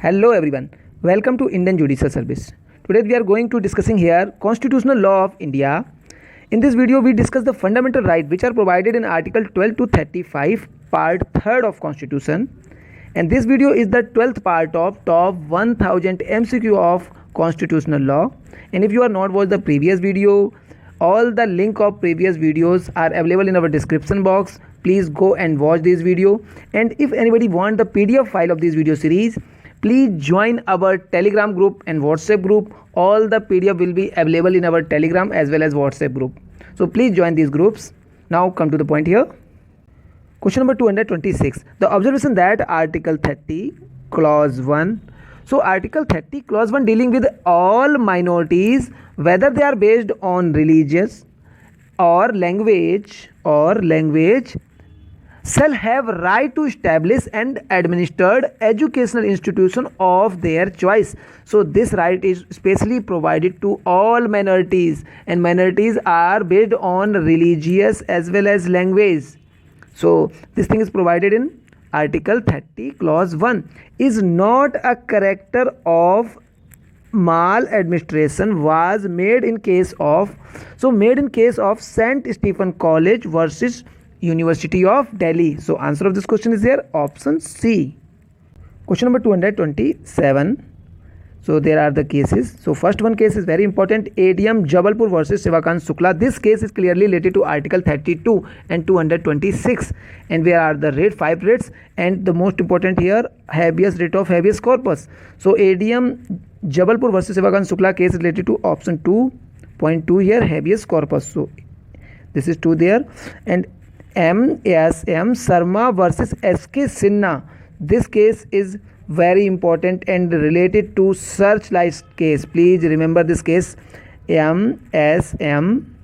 Hello everyone, welcome to Indian Judicial Service. Today we are going to discussing here Constitutional Law of India. In this video we discuss the fundamental rights which are provided in Article 12 to 35 Part 3rd of Constitution. And this video is the 12th part of top 1000 MCQ of Constitutional Law. And if you are not watched the previous video, all the link of previous videos are available in our description box. Please go and watch this video. And if anybody want the PDF file of this video series, please join our Telegram group and WhatsApp group. All the PDF will be available in our Telegram as well as WhatsApp group. So please join these groups. Now come to the point here. Question number 226. The observation that Article 30 Clause 1. So Article 30 Clause 1 dealing with all minorities, whether they are based on religious or language shall have right to establish and administered educational institution of their choice. So this right is specially provided to all minorities, and minorities are based on religious as well as language. So this thing is provided in Article 30 Clause 1. Is not a character of maladministration was made in case of St. Stephen College versus University of Delhi. So answer of this question is here option C. Question number 227. So there are the cases. So first one case is very important. ADM Jabalpur versus Sivakant Shukla. This case is clearly related to Article 32 and 226. And where are the rate? 5 rates. And the most important here, habeas rate of habeas corpus. So ADM Jabalpur versus Sivakant Shukla case is related to option 2.2 here, habeas corpus. So this is 2 there. And M.S.M. Sharma versus S.K. Sinha. This case is very important and related to Searchlight case. Please remember this case. M.S.M.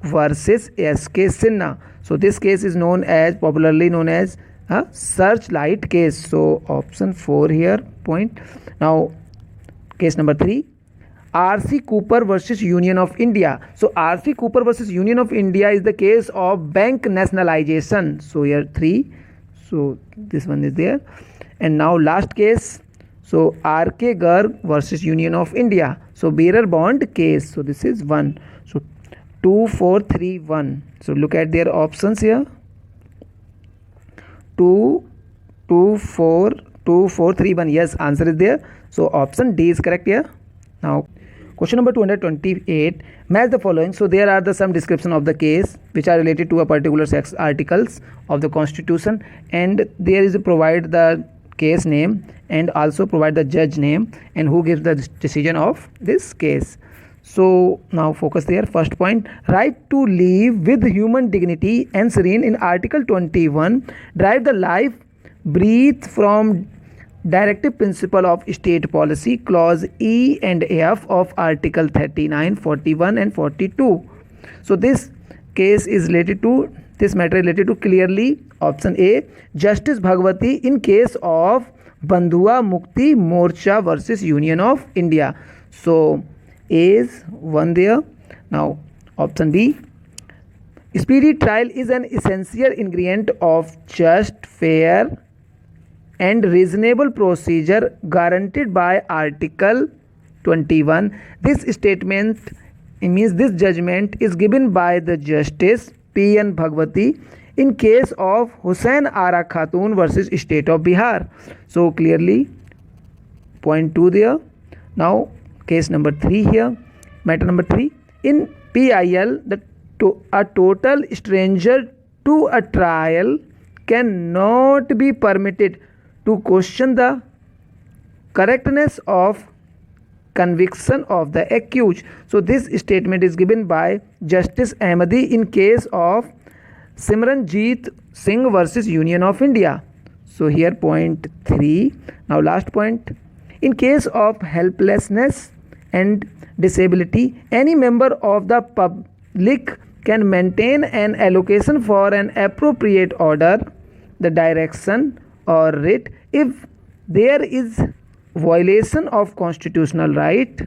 versus S.K. Sinha. So this case is popularly known as a Searchlight case. So option 4 here point. Now case number 3. R.C. Cooper versus Union of India. So R.C. Cooper versus Union of India is the case of bank nationalization. So here 3. So this one is there. And now last case. So R.K. Garg versus Union of India. So bearer bond case. So this is 1. So 2, 4, 3, 1. So look at their options here. 2, 4, 3, 1. Yes, answer is there. So option D is correct here. Now question number 228. Match the following. So there are some description of the case which are related to a particular sex articles of the Constitution, and there is provide the case name and also provide the judge name and who gives the decision of this case. So now focus there. First point, right to live with human dignity and serene in Article 21 derive the life breathe from directive principle of state policy, clause E and F of Article 39, 41 and 42. So this case is related to, this matter is related to clearly option A, Justice Bhagwati in case of Bandhua Mukti Morcha versus Union of India. So A is 1 there. Now option B, speedy trial is an essential ingredient of just, fair and reasonable procedure guaranteed by Article 21. This statement means this judgment is given by the Justice P.N. Bhagwati in case of Hussain Ara Khatun versus State of Bihar. So clearly point 2 there. Now case number 3 here. Matter number 3. In PIL, a total stranger to a trial cannot be permitted to question the correctness of conviction of the accused. So this statement is given by Justice Ahmadi in case of Simranjeet Singh versus Union of India. So here point 3. Now last point. In case of helplessness and disability, any member of the public can maintain an allocation for an appropriate order, the direction or writ if there is violation of constitutional right.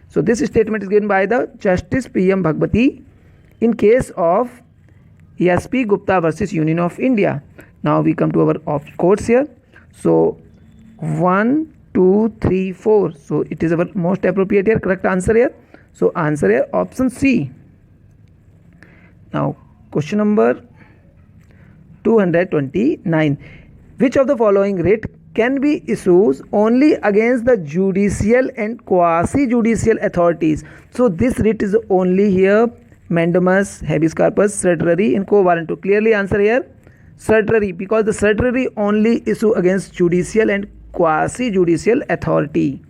So this statement is given by the Justice P.M. Bhagwati in case of S.P. Gupta versus Union of India. Now we come to our courts here. So 1, 2, 3, 4. So it is our most appropriate here, correct answer here. So answer here option C. Now question number 229. Which of the following writ can be issued only against the judicial and quasi-judicial authorities? So this writ is only here mandamus, habeas corpus, certiorari and quo warranto. Clearly answer here certiorari, because the certiorari only issue against judicial and quasi-judicial authority.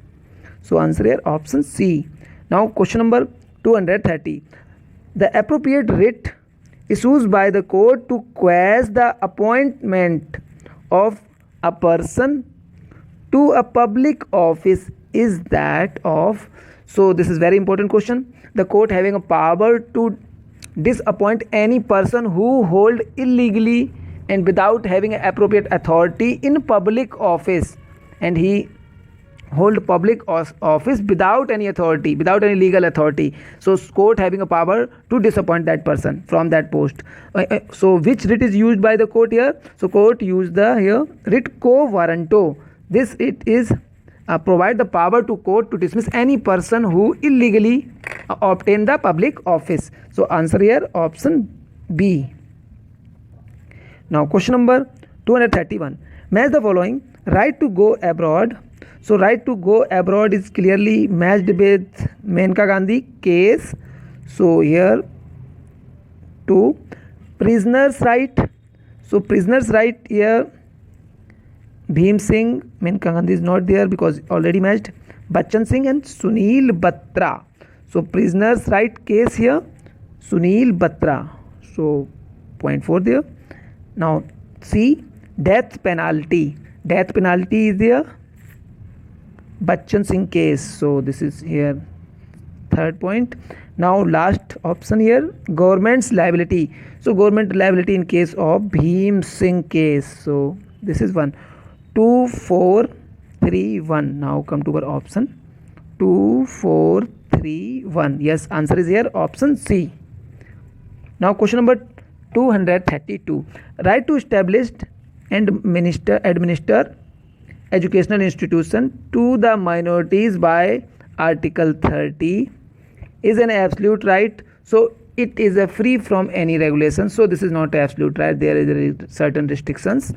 So answer here option C. Now question number 230. The appropriate writ issued by the court to quash the appointment of a person to a public office is that of. So this is very important question. The court having a power to disappoint any person who hold illegally and without having an appropriate authority in public office, and he hold public office without any authority, without any legal authority. So court having a power to disappoint that person from that post. So which writ is used by the court here? So court used the here writ quo warranto. This it is provide the power to court to dismiss any person who illegally obtain the public office. So answer here option B. Now question number 231. Match the following. Right to go abroad. So right to go abroad is clearly matched with Menka Gandhi case. So here 2. Prisoner's right. So prisoner's right here Bhim Singh, Menka Gandhi is not there because already matched. Bachchan Singh and Sunil Batra. So prisoner's right case here Sunil Batra. So 0.4 there. Now C. Death penalty. Death penalty is there Bachchan Singh case. So this is here third point. Now last option here government's liability. So government liability in case of Bhim Singh case. So this is 1. 2, 4, 3, 1. Now come to our option 2, 4, 3, 1. Yes, answer is here option C. Now question number 232. Right to establish and administer educational institution to the minorities by Article 30 is an absolute right. So it is a free from any regulation. So this is not absolute right. There is certain restrictions.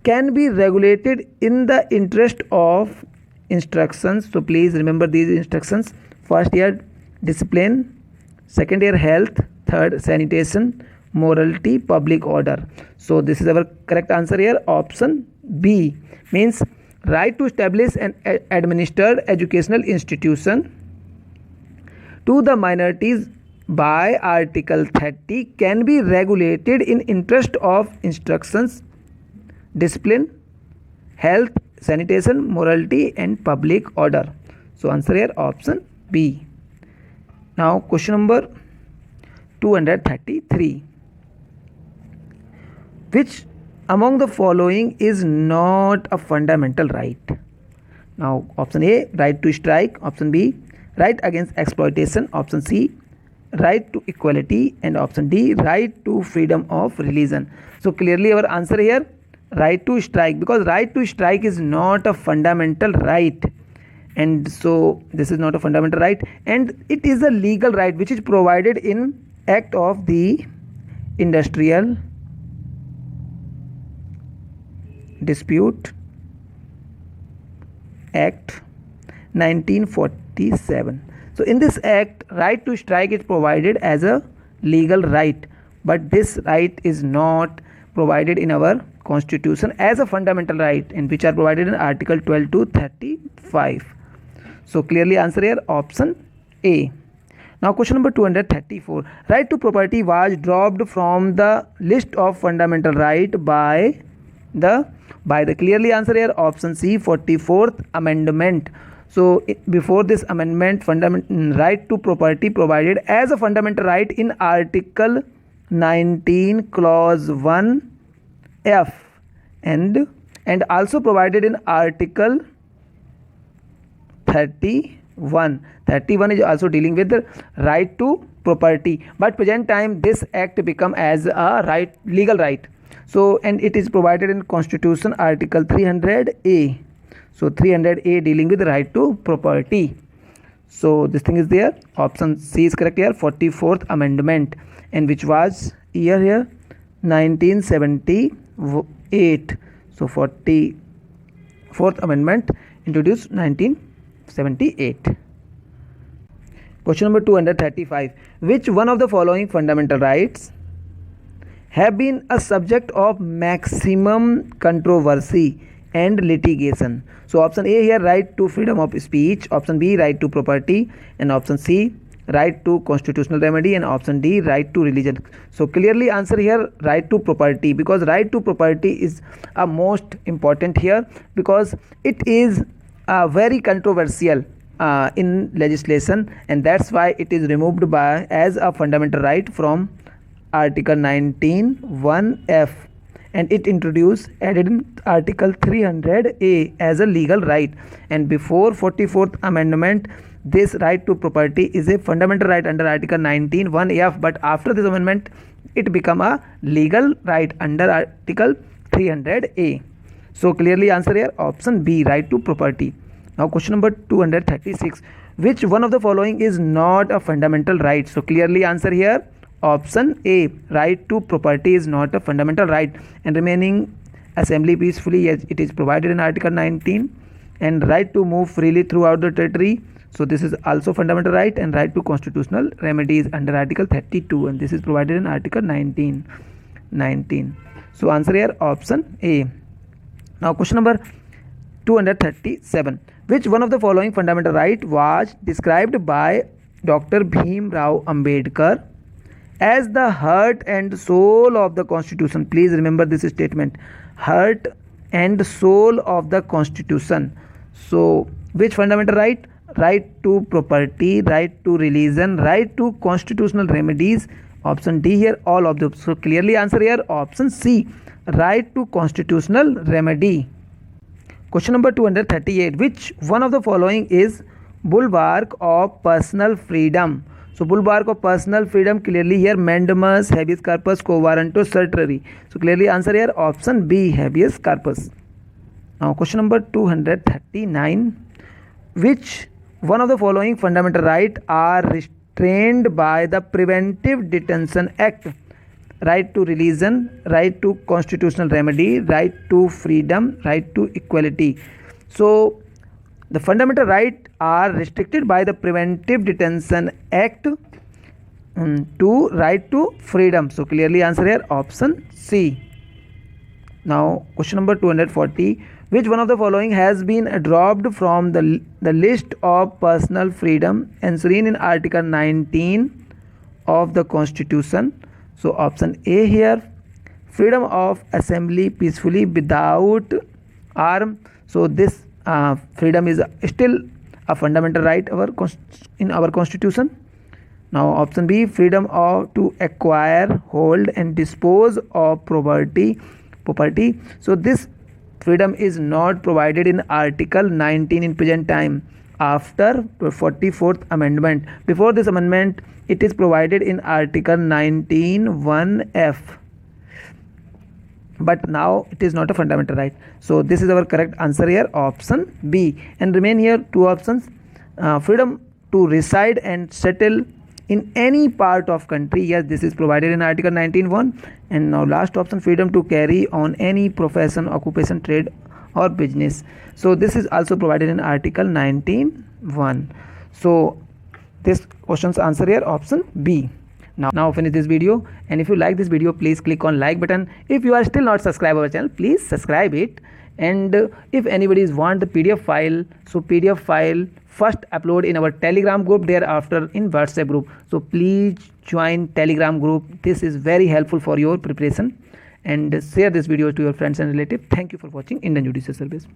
Can be regulated in the interest of instructions. So please remember these instructions. First year discipline, second year health, third sanitation, morality, public order. So this is our correct answer here option B, means right to establish and administer educational institution to the minorities by Article 30 can be regulated in interest of instructions, discipline, health, sanitation, morality and public order. So answer here option B. Now question number 233. Which among the following is not a fundamental right? Now option A, right to strike. Option B, right against exploitation. Option C, right to equality. And option D, right to freedom of religion. So clearly our answer here right to strike, because right to strike is not a fundamental right, and so this is not a fundamental right, and it is a legal right which is provided in Act of the Industrial Dispute Act 1947. So in this act, right to strike is provided as a legal right, but this right is not provided in our constitution as a fundamental right, and which are provided in Article 12 to 35. So clearly answer here option A. Now question number 234. Right to property was dropped from the list of fundamental right by the clearly answer here option C, 44th amendment. So before this amendment, right to property provided as a fundamental right in Article 19 clause 1 F and also provided in Article 31. 31 is also dealing with the right to property, but present time this act become as a legal right. So and it is provided in Constitution Article 300A. So 300A dealing with right to property. So this thing is there. Option C is correct here. 44th amendment, and which was year here 1978. So 44th amendment introduced 1978. Question number 235. Which one of the following fundamental rights have been a subject of maximum controversy and litigation? So option A here, right to freedom of speech, option B, right to property, and option C, right to constitutional remedy, and option D, right to religion. So clearly answer here, right to property, because right to property is a most important here, because it is very controversial in legislation, and that's why it is removed by as a fundamental right from Article 19(1)(f), and it introduced added in Article 300A as a legal right. And before 44th amendment, this right to property is a fundamental right under Article 19(1)(f), but after this amendment it become a legal right under Article 300A. So clearly answer here option B, right to property. Now question number 236. Which one of the following is not a fundamental right? So clearly answer here option A, right to property is not a fundamental right, and remaining assembly peacefully, as it is provided in Article 19, and right to move freely throughout the territory. So this is also fundamental right, and right to constitutional remedies under Article 32, and this is provided in Article 19. So answer here option A. Now question number 237. Which one of the following fundamental right was described by Dr. Bhim Rao Ambedkar as the heart and soul of the Constitution? Please remember this statement, heart and soul of the Constitution. So which fundamental right? Right to property, right to religion, right to constitutional remedies. Option D here, all of them. So clearly answer here option C, right to constitutional remedy. Question number 238. Which one of the following is bulwark of personal freedom? So bulwark of personal freedom, clearly here mandamus, habeas corpus, quo warranto, certiorari. So clearly answer here option B, habeas corpus. Now question number 239. Which one of the following fundamental right are restrained by the Preventive Detention Act? Right to religion, right to constitutional remedy, right to freedom, right to equality. So the fundamental right are restricted by the Preventive Detention Act to right to freedom. So clearly answer here option C. Now question number 240. Which one of the following has been dropped from the list of personal freedom enshrined in Article 19 of the Constitution? So option A here, freedom of assembly peacefully without arm. So this freedom is still a fundamental right in our Constitution. Now option B, freedom to acquire, hold and dispose of property. So this freedom is not provided in Article 19 in present time after 44th amendment. Before this amendment it is provided in Article 19(1)(f), but now it is not a fundamental right. So this is our correct answer here option B, and remain here two options, freedom to reside and settle in any part of country. Yes, this is provided in Article 19(1). And now last option, freedom to carry on any profession, occupation, trade or business. So this is also provided in Article 19(1). So this question's answer here option B. Now finish this video, and if you like this video, please click on like button. If you are still not subscribed our channel, please subscribe it. And if anybody want the PDF file, so PDF file first upload in our Telegram group, thereafter in WhatsApp group. So please join Telegram group. This is very helpful for your preparation, and share this video to your friends and relatives. Thank you for watching Indian Judicial Service.